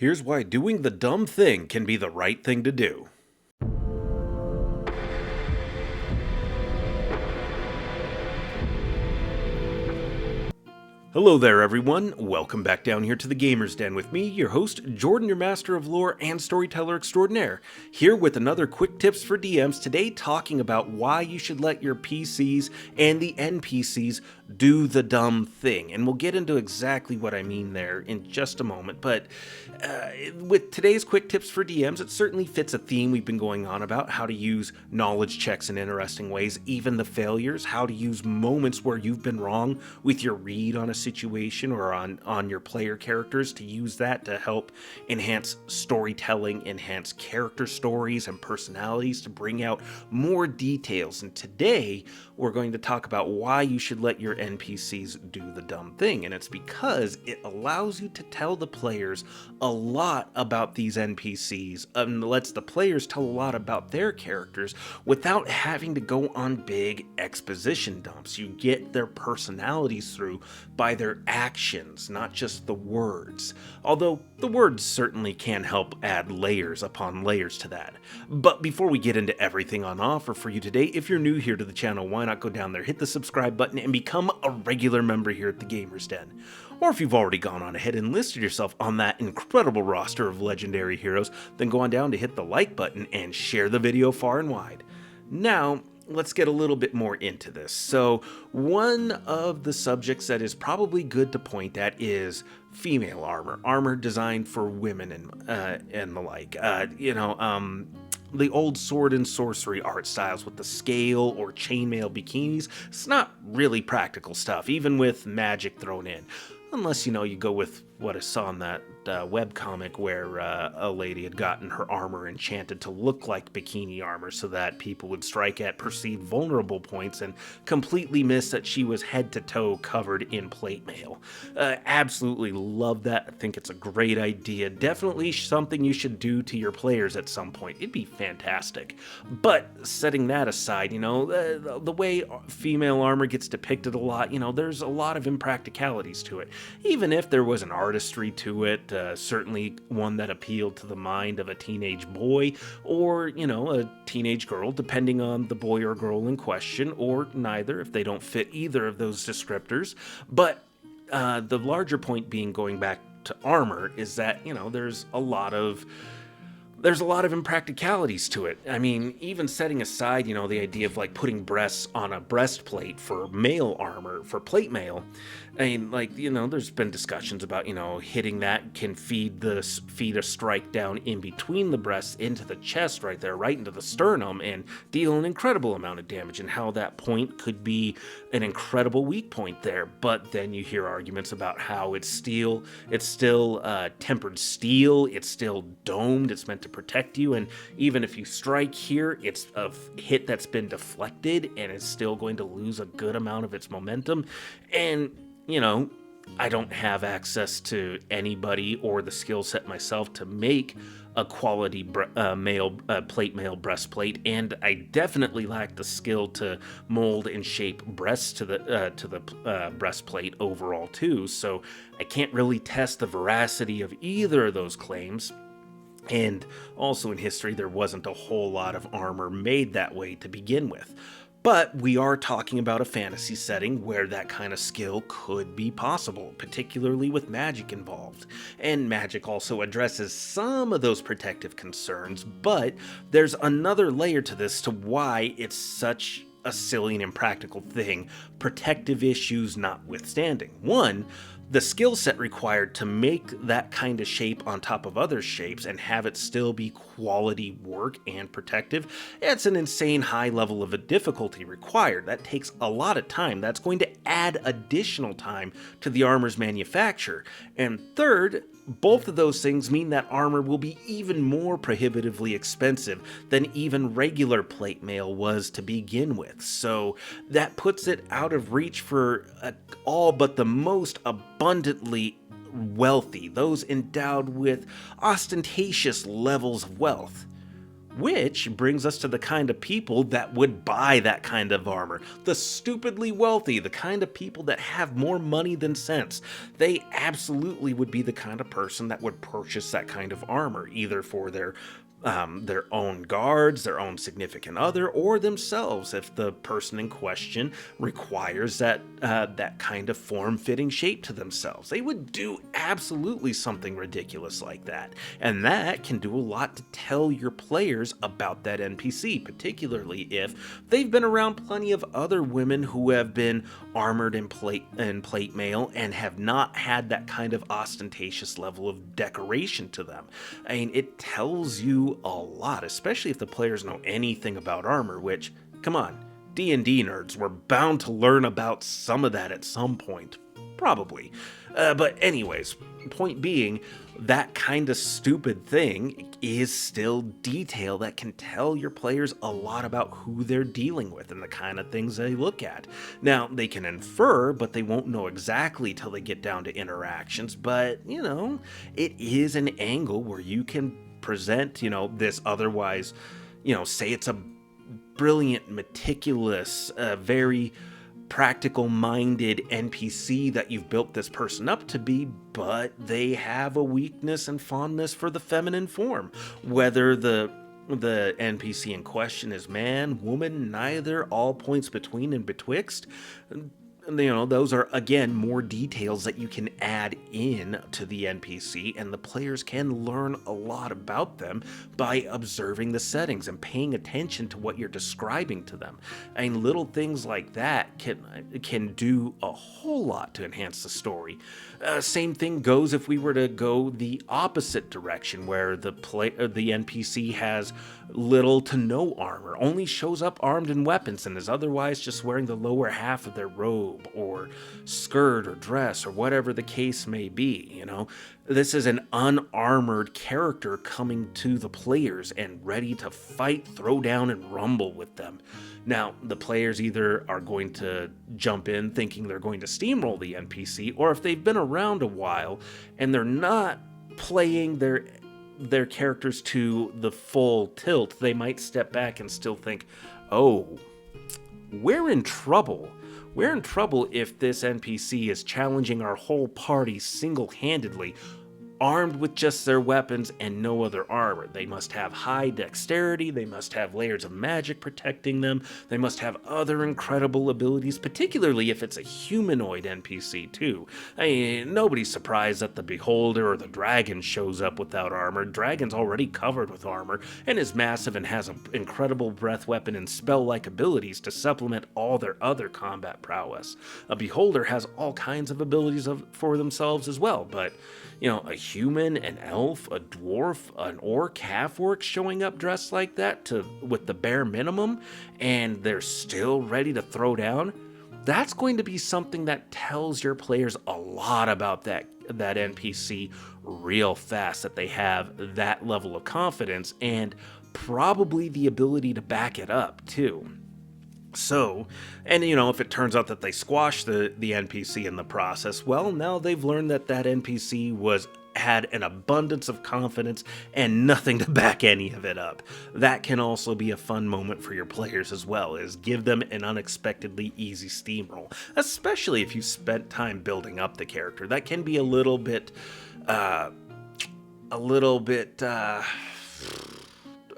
Here's why doing the dumb thing can be the right thing to do. Hello there, everyone. Welcome back down here to the Gamer's Den with me, your host, Jordan, your master of lore and storyteller extraordinaire, here with another quick tips for DMs, today talking about why you should let your PCs and the NPCs do the dumb thing. And we'll get into exactly what I mean there in just a moment, but with today's quick tips for DMs, it certainly fits a theme we've been going on about how to use knowledge checks in interesting ways, even the failures, how to use moments where you've been wrong with your read on a situation or on your player characters, to use that to help enhance storytelling, enhance character stories and personalities, to bring out more details. And today we're going to talk about why you should let your NPCs do the dumb thing. And it's because it allows you to tell the players a lot about these NPCs and lets the players tell a lot about their characters without having to go on big exposition dumps. You get their personalities through by their actions, not just the words. Although the words certainly can help add layers upon layers to that. But before we get into everything on offer for you today, if you're new here to the channel, why not go down there, hit the subscribe button, and become a regular member here at the Gamer's Den. Or if you've already gone on ahead and listed yourself on that incredible roster of legendary heroes, then go on down to hit the like button and share the video far and wide. Now, let's get a little bit more into this. So, one of the subjects that is probably good to point at is female armor designed for women and the like. The old sword and sorcery art styles with the scale or chainmail bikinis, it's not really practical stuff, even with magic thrown in. Unless, you go with what I saw in that webcomic where a lady had gotten her armor enchanted to look like bikini armor so that people would strike at perceived vulnerable points and completely miss that she was head to toe covered in plate mail. Absolutely love that. I think it's a great idea. Definitely something you should do to your players at some point. It'd be fantastic. But setting that aside, the way female armor gets depicted a lot, there's a lot of impracticalities to it. Even if there was an artistry to it, certainly one that appealed to the mind of a teenage boy or, a teenage girl, depending on the boy or girl in question, or neither if they don't fit either of those descriptors. But the larger point being, going back to armor, is that, there's a lot of impracticalities to it. I mean, even setting aside, the idea of like putting breasts on a breastplate for male armor, for plate mail. I mean, there's been discussions about, hitting that can feed a strike down in between the breasts into the chest right there, right into the sternum, and deal an incredible amount of damage, and how that point could be an incredible weak point there. But then you hear arguments about how it's still tempered steel, it's still domed, it's meant to protect you, and even if you strike here, it's a hit that's been deflected and it's still going to lose a good amount of its momentum. And I don't have access to anybody or the skill set myself to make a quality plate mail breastplate, and I definitely lack the skill to mold and shape breasts to the breastplate overall too. So I can't really test the veracity of either of those claims. And also in history, there wasn't a whole lot of armor made that way to begin with. But we are talking about a fantasy setting where that kind of skill could be possible, particularly with magic involved. And magic also addresses some of those protective concerns, but there's another layer to this to why it's such a silly and impractical thing, protective issues notwithstanding. One, the skill set required to make that kind of shape on top of other shapes and have it still be quality work and protective, it's an insane high level of a difficulty required. That takes a lot of time. That's going to add additional time to the armor's manufacture. And third, both of those things mean that armor will be even more prohibitively expensive than even regular plate mail was to begin with. So that puts it out of reach for all but the most abundantly wealthy, those endowed with ostentatious levels of wealth. Which brings us to the kind of people that would buy that kind of armor. The stupidly wealthy, the kind of people that have more money than sense. They absolutely would be the kind of person that would purchase that kind of armor, either for their own guards, their own significant other, or themselves if the person in question requires that kind of form-fitting shape to themselves. They would do absolutely something ridiculous like that, and that can do a lot to tell your players about that NPC, particularly if they've been around plenty of other women who have been armored in plate mail and have not had that kind of ostentatious level of decoration to them. I mean, it tells you a lot, especially if the players know anything about armor, which, come on, D&D nerds were bound to learn about some of that at some point. Probably. But anyways, point being, that kind of stupid thing is still detail that can tell your players a lot about who they're dealing with and the kind of things they look at. Now, they can infer, but they won't know exactly till they get down to interactions, but, it is an angle where you can present, this otherwise, say it's a brilliant, meticulous, very practical-minded NPC that you've built this person up to be, but they have a weakness and fondness for the feminine form. Whether the NPC in question is man, woman, neither, all points between and betwixt, those are, again, more details that you can add in to the NPC, and the players can learn a lot about them by observing the settings and paying attention to what you're describing to them. I mean, little things like that can do a whole lot to enhance the story. Same thing goes if we were to go the opposite direction, where the NPC has little to no armor, only shows up armed in weapons, and is otherwise just wearing the lower half of their robe or skirt or dress or whatever the case may be. This is an unarmored character coming to the players and ready to fight, throw down, and rumble with them. Now, the players either are going to jump in thinking they're going to steamroll the NPC, or if they've been around a while and they're not playing their characters to the full tilt, they might step back and still think, oh, we're in trouble. We're in trouble if this NPC is challenging our whole party single-handedly, armed with just their weapons and no other armor. They must have high dexterity, they must have layers of magic protecting them, they must have other incredible abilities, particularly if it's a humanoid NPC too. I mean, nobody's surprised that the Beholder or the Dragon shows up without armor. Dragon's already covered with armor and is massive and has an incredible breath weapon and spell-like abilities to supplement all their other combat prowess. A Beholder has all kinds of abilities for themselves as well, but a human, an elf, a dwarf, an orc, half-orc showing up dressed like that with the bare minimum, and they're still ready to throw down, that's going to be something that tells your players a lot about that NPC real fast, that they have that level of confidence and probably the ability to back it up too. So, and if it turns out that they squash the NPC in the process, well, now they've learned that NPC had an abundance of confidence and nothing to back any of it up. That can also be a fun moment for your players as well, is give them an unexpectedly easy steamroll, especially if you spent time building up the character. That can be a little bit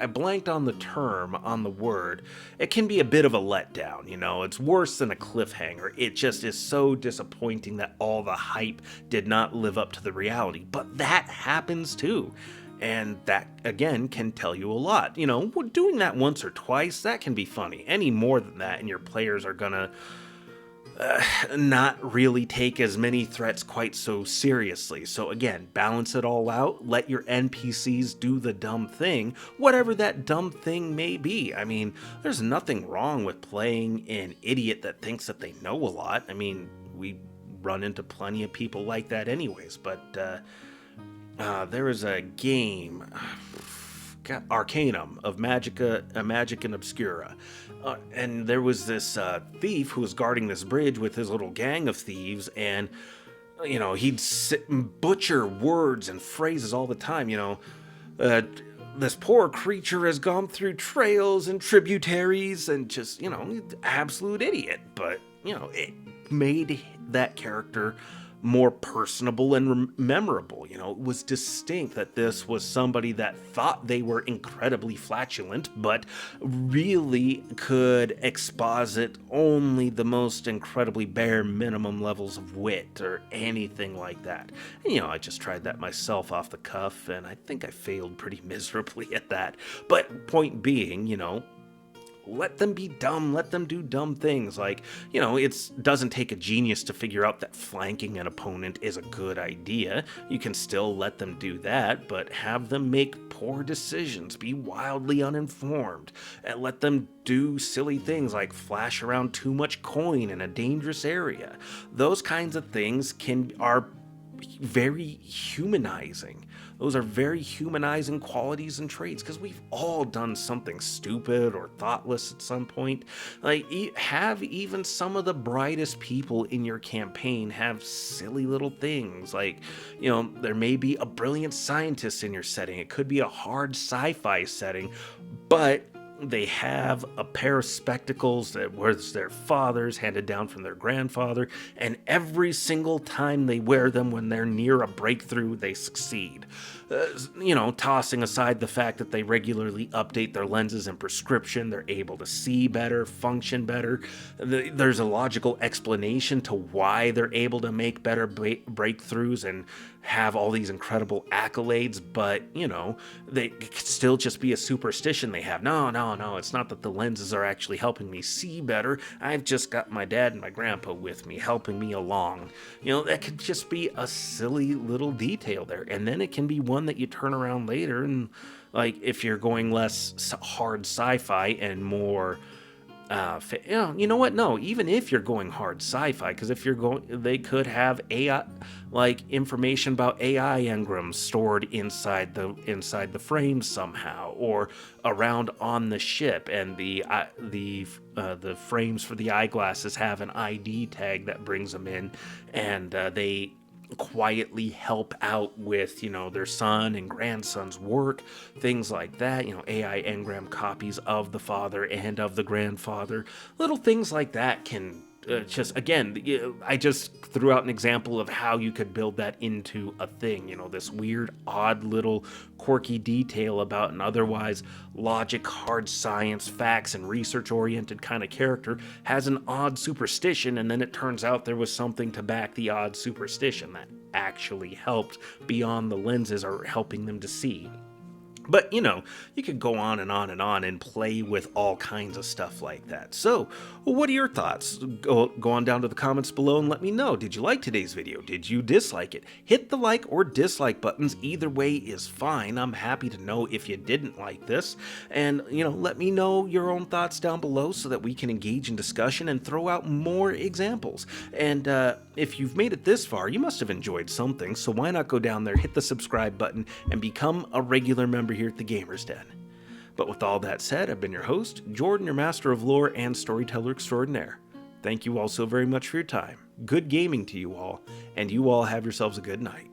I blanked on the word. It can be a bit of a letdown, It's worse than a cliffhanger. It just is so disappointing that all the hype did not live up to the reality. But that happens too. And that, again, can tell you a lot. Doing that once or twice, that can be funny. Any more than that, and your players are gonna not really take as many threats quite so seriously. So again, balance it all out, let your NPCs do the dumb thing, whatever that dumb thing may be. I mean, there's nothing wrong with playing an idiot that thinks that they know a lot. I mean, we run into plenty of people like that anyways, but there was a game, Arcanum of Magic and Obscura. And there was this thief who was guarding this bridge with his little gang of thieves, and, he'd sit and butcher words and phrases all the time, this poor creature has gone through trails and tributaries and just, absolute idiot. But, it made that character more personable and memorable. It was distinct that this was somebody that thought they were incredibly flatulent, but really could exposit only the most incredibly bare minimum levels of wit or anything like that. And, I just tried that myself off the cuff, and I think I failed pretty miserably at that. But point being, let them be dumb, let them do dumb things. Like, it doesn't take a genius to figure out that flanking an opponent is a good idea. You can still let them do that, but have them make poor decisions, be wildly uninformed, and let them do silly things like flash around too much coin in a dangerous area. Those kinds of things are very humanizing. Those are very humanizing qualities and traits, because we've all done something stupid or thoughtless at some point. Like, have even some of the brightest people in your campaign have silly little things. Like, there may be a brilliant scientist in your setting. It could be a hard sci-fi setting, but they have a pair of spectacles that was their father's, handed down from their grandfather, and every single time they wear them when they're near a breakthrough, they succeed. Tossing aside the fact that they regularly update their lenses and prescription, they're able to see better, function better. There's a logical explanation to why they're able to make better breakthroughs and have all these incredible accolades, but, they could still just be a superstition they have. No, it's not that the lenses are actually helping me see better. I've just got my dad and my grandpa with me, helping me along. That could just be a silly little detail there, and then it can be one that you turn around later, and, like, if you're going less hard sci-fi and more you know what? No, even if you're going hard sci-fi, because they could have AI, like information about AI engrams stored inside the frame somehow, or around on the ship, and the frames for the eyeglasses have an ID tag that brings them in, and they quietly help out with, their son and grandson's work, things like that, AI engram copies of the father and of the grandfather. Little things like that can I just threw out an example of how you could build that into a thing, this weird, odd little quirky detail about an otherwise logic, hard science, facts, and research-oriented kind of character has an odd superstition, and then it turns out there was something to back the odd superstition that actually helped beyond the lenses are helping them to see. But, you could go on and on and on and play with all kinds of stuff like that. So, what are your thoughts? Go on down to the comments below and let me know. Did you like today's video? Did you dislike it? Hit the like or dislike buttons. Either way is fine. I'm happy to know if you didn't like this. And, let me know your own thoughts down below so that we can engage in discussion and throw out more examples. And if you've made it this far, you must have enjoyed something. So why not go down there, hit the subscribe button, and become a regular member here at the Gamer's Den. But with all that said, I've been your host, Jordan, your master of lore and storyteller extraordinaire. Thank you all so very much for your time. Good gaming to you all, and you all have yourselves a good night.